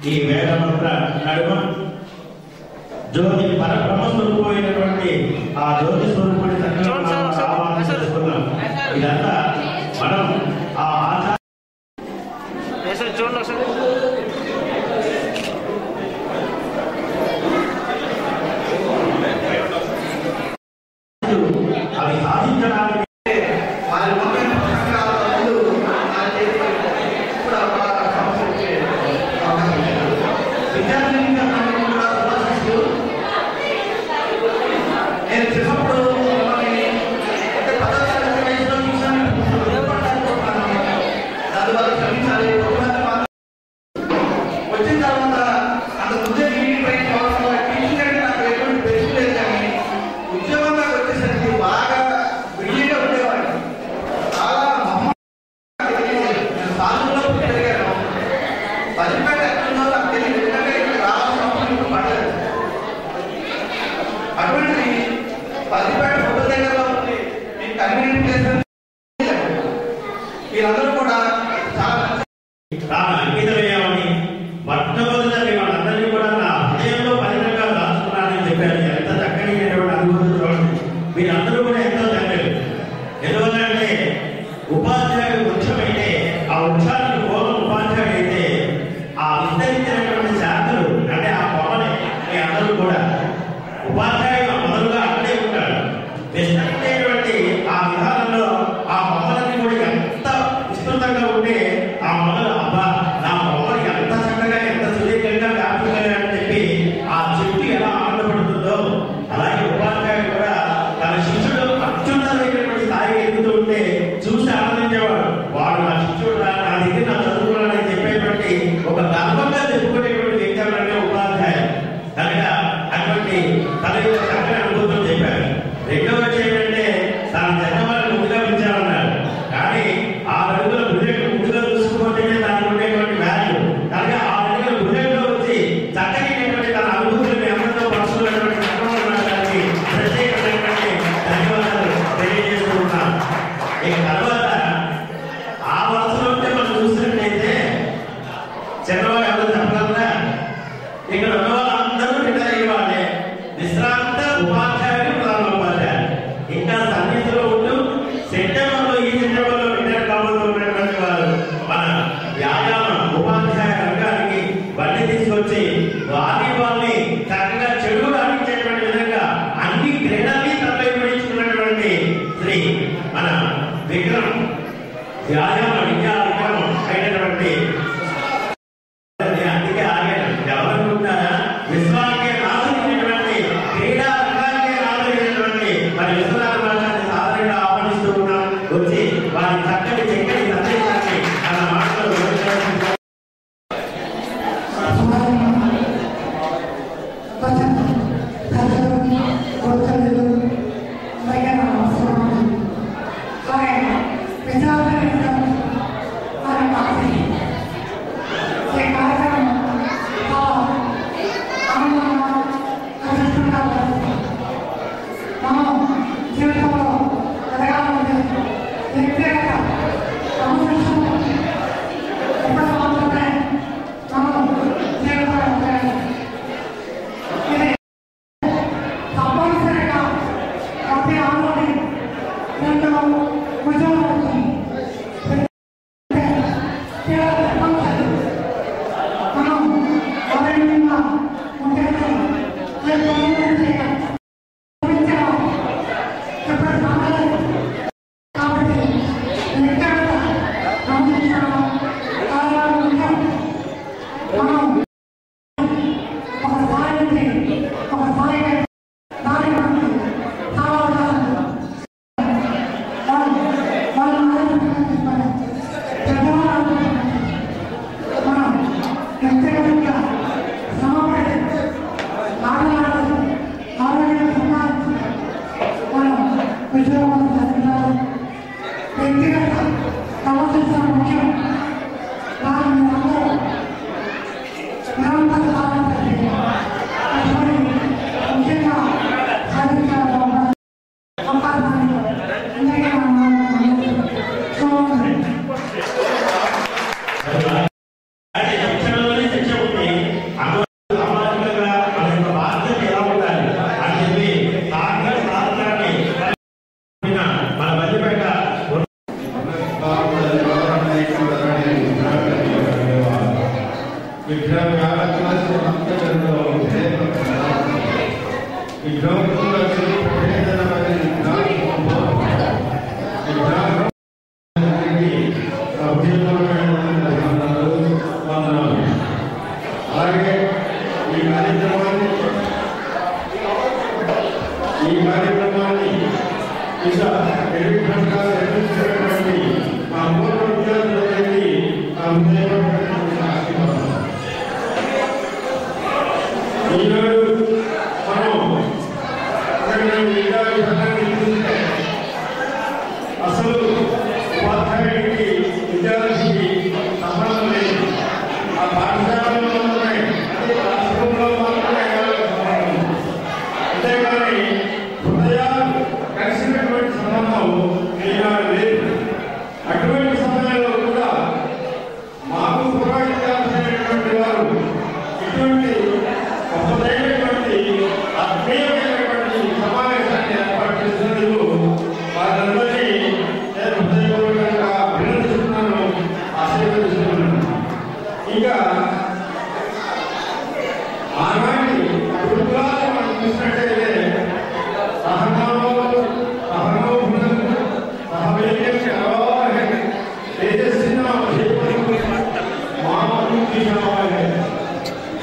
ఈ వేదమంత్ర నడుమ జ్యోతి పరబ్రహ్మ స్వరూపమైనటువంటి ఆ జ్యోతి స్వరూపుడి ఆహ్వానం చేసుకున్నాం. ఇదంతా మనం ఆ అవి సాధించడానికి వీళ్ళందరూ కూడా చాలా అంకితమయ్యామని మొట్టమొదట వాళ్ళందరినీ కూడా నా హృదయంలో పదిలంగా దాచుకున్నానని చెప్పారు. ఎంత చక్కనైనటువంటి అనుభూతి చూడండి. మీరందరూ కూడా ఎంతో చక్కలు. ఎందువల్లంటే ఉపాధ్యాయుడు వృక్షమైతే ఆ వృక్షానికి పూర్వం ఉపాధ్యాయుడు అయితే ఆ విస్తరించినటువంటి శాఖలు అంటే ఆ పొమ్మని మీ అందరూ కూడా ఉపాధ్యాయుడు మొదలుగా అక్కడే ఉంటాడు. విస్తరించేటువంటి ఆ విధానంలో ఆ మొదలని కూడా ఎంత విస్తృతంగా ఉంటే ఆ మొదలు అబ్బా నా మొదలు ఎంత చక్కగా ఎంత సుదీర్ఘంగా వ్యాప్తంగా అని చెప్పి ఆ చెట్టు ఎలా ఆనందపడుతుందో అలాగే ఉపాధ్యాయుడు కూడా తన శిష్యుడు అత్యున్నతమైనటువంటి స్థాయికి ఎదుగుతూ ఉంటే చూసి ఆనందించేవాడు. వాడు నా శిష్యుడు నా దగ్గర నా చదువుకున్నాడని చెప్పేటువంటి ఒక గర్వంగా చెప్పుకునేటువంటి వ్యక్తి అంటే ఉపాధ్యాయుడు. కనుక అటువంటి తన యొక్క చక్కని అనుభూతులు చెప్పారు. రెండవ విషయం ఏంటంటే తన జన్మలను ముందుగా పెంచాలన్నారు. కానీ ఆ అడుగుల ముందుగా అలాగే ఈ కార్యక్రమాన్ని ఇంకా నిర్విఘ్నంగా నిర్వహించినటువంటి మా పూర్వ విద్యార్థులకి నా హృదయపూర్వకమైనటువంటి ఆశీర్వాదాలు. ఈనాడు మనం విద్యార్థులకి చూస్తే అసలు ఉపాధ్యాయుడికి విద్యార్థికి సంబంధం లేదు. ఆ పాఠశాలలో మాత్రమే, అదే రాష్ట్రంలో మాత్రమే సంబంధం. అంతేగాని హృదయాలు కలిసినటువంటి సంబంధం ఈనాడు లేదు. అటువంటి సమయంలో కూడా మాకు పురోహితులైనటువంటి వారు ఇటువంటి గొప్పదైనటువంటి ఆత్మీయమైనటువంటి సమావేశాన్ని ఏర్పాటు చేసినందుకు వారందరినీ నేను హృదయపూర్వకంగా అభినందిస్తున్నాను, ఆశీర్వదిస్తున్నాను. ఇంకా ఆనాటి గురుకులాలు మనం చూసినట్టయితే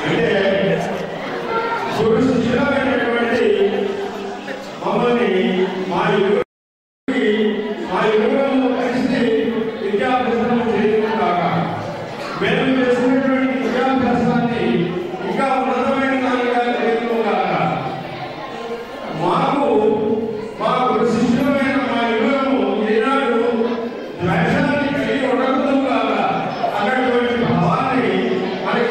అంటే సురక్షితమైనటువంటి మమ్మల్ని మా యుగంలో కలిసి విద్యాభ్యాసం చేయకుండా మేము చేసినటువంటి విద్యాభ్యాసాన్ని ఇంకా ఉన్నతమైన దానిగా చేయకుండా మాకు మా శిష్యులమైన మా యుగము ఈనాడు ద్వేషాన్ని కలిగి ఉండకూడదు కాగా అన్నటువంటి భావాన్ని మనకి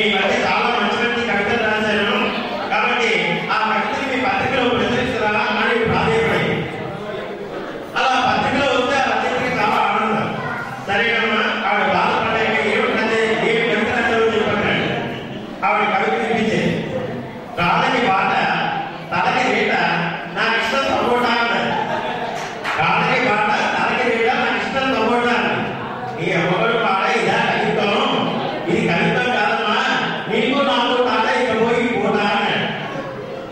నేను ఈ మధ్య చాలా మంచి మంచి కవితలు రాశాను, కాబట్టి ఆ కవితని మీ పత్రికలో ప్రచురిస్తారా అని ప్రాధాన్యపడింది. అలా పత్రికలో వస్తే ఆ రచయితకి చాలా ఆనందం. సరేనమ్మా, ఆవిడ బాధపడ్డాక ఏ కవిత రాశారో చెప్పన్నాడు. ఆవిడ కవిత వినిపించేది. రాధకి బాట తలకి రేట నాకు ఇష్టం సపోటా అన్నారు. రాధకి బాట తలకి రేట నాకు ఇష్టం సపోటా అన్నారు. ఈ అమ్మగారు పాట ఇదా కవిత్వం, ఇది కవిత్వం కాదమ్మా, నీకు నాకు తాట ఇక పోయి పోతా అన్నాడు.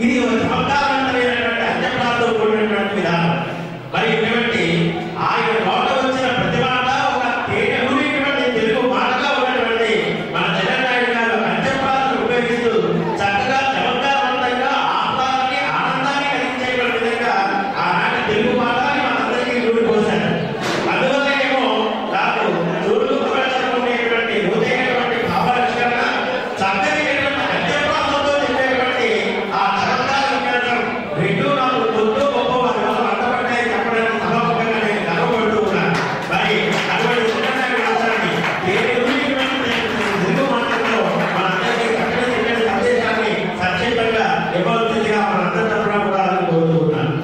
ఇది ఒక చమత్కారవంతమైనటువంటి అంత్యప్రాంతో కూడినటువంటి విధానం. మరి ఇటువంటి ఆయన నోట వచ్చిన ప్రతి మాట ఒక తేనెటువంటి తెలుగు మాటగా ఉన్నటువంటి మన జగన్నాయుడు గారు అంత్యప్రాంతం ఉపయోగిస్తూ చక్కగా చమత్కారవంతంగా ఆహ్లాదాన్ని ఆనందాన్ని కలిగించేటువంటి విధంగా ఆనాటి తెలుగు మాటని మనందరికీ నూడిపోశారు. అందువల్లనేమో నాకు ఉండేటువంటి లోతైనటువంటి భావావిష్కరణ, చక్కని అంత్యప్రాంతంతో చెప్పేటువంటి ఆ చమత్కార విజ్ఞానం రెండు నాకు కొద్దో గొప్ప వారి వల్ల అంటపడ్డాయి చెప్పడానికి సభాముఖంగా నేను గర్వపడుతూ ఉన్నాను. మరి అటువంటి జగన్నాయుడు రాష్ట్రాన్ని తెలుగు మాటల్లో మనందరికీ చక్కని సందేశాన్ని సంక్షిప్తంగా ఇవ్వాల్సిందిగా మనందరి తరఫున కూడా కోరుతూ ఉన్నాను.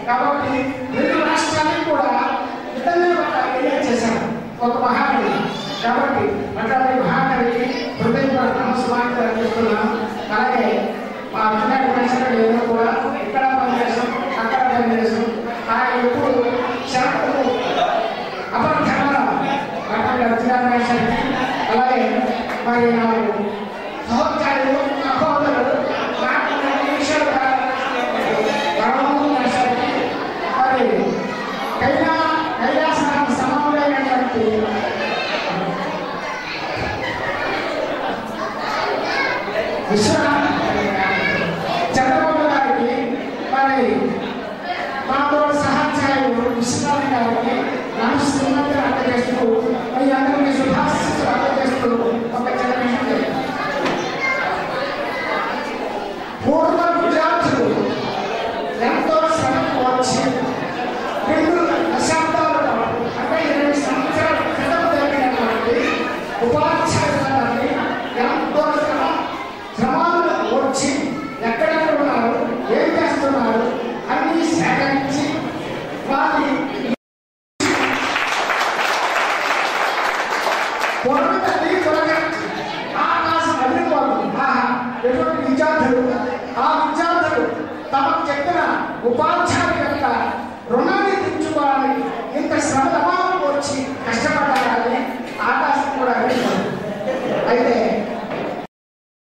కాబట్టి రెండు రాష్ట్రాలకు కూడా ఇతరులు చేశారు ఒక మహాకవి. కాబట్టి అట్లాంటి మహాకవికి హృదయపూర్వక నమస్కారాలు అందిస్తున్నాను. అలాగే మా చిన్నటి మనుషులు ఎవరు కూడా ఇక్కడ పనిచేస్తాం, అక్కడ పనిచేస్తాం. ఆయన ఎప్పుడు శాంతము అపరిధమనం అక్కడ చిన్నటి మనుషులకి, అలాగే మరి నాకు సహోదరులు సహోదరులు కైలాసనం సమానమైనటువంటి చంద్రబాబు గారికి, మరి మాతో సహాధ్యాయులు విశ్వనాథ్ గారికి నమస్కారం అందజేస్తూ మీ అందరినీ శుభాశిస్సులు అందజేస్తూ ఒక చిన్న విషయం. పూర్వ విద్యార్థులు ఎంతో శ్రమకు వచ్చి 2 దశాబ్దాల పాటు అంటే 20 సంవత్సరాల క్రితం జరిగినటువంటి ఉపాధ్యాయులని ఎంతో శ్రమాలు వచ్చి ఎక్కడెక్కడ ఉన్నారు, ఏం చేస్తున్నారు అన్ని సేకరించి వారి పొరగతి ఆకాశం అదిరిపోతుంది. ఎటువంటి విద్యార్థులు ఆ విద్యార్థులు తమకు చెప్పిన ఉపాధ్యాయుల యొక్క రుణాన్ని తీర్చుకోవాలని ఇంత శ్రమ వచ్చి కష్టపడాలని ఆకాశం కూడా అడిగిపోతుంది. అయితే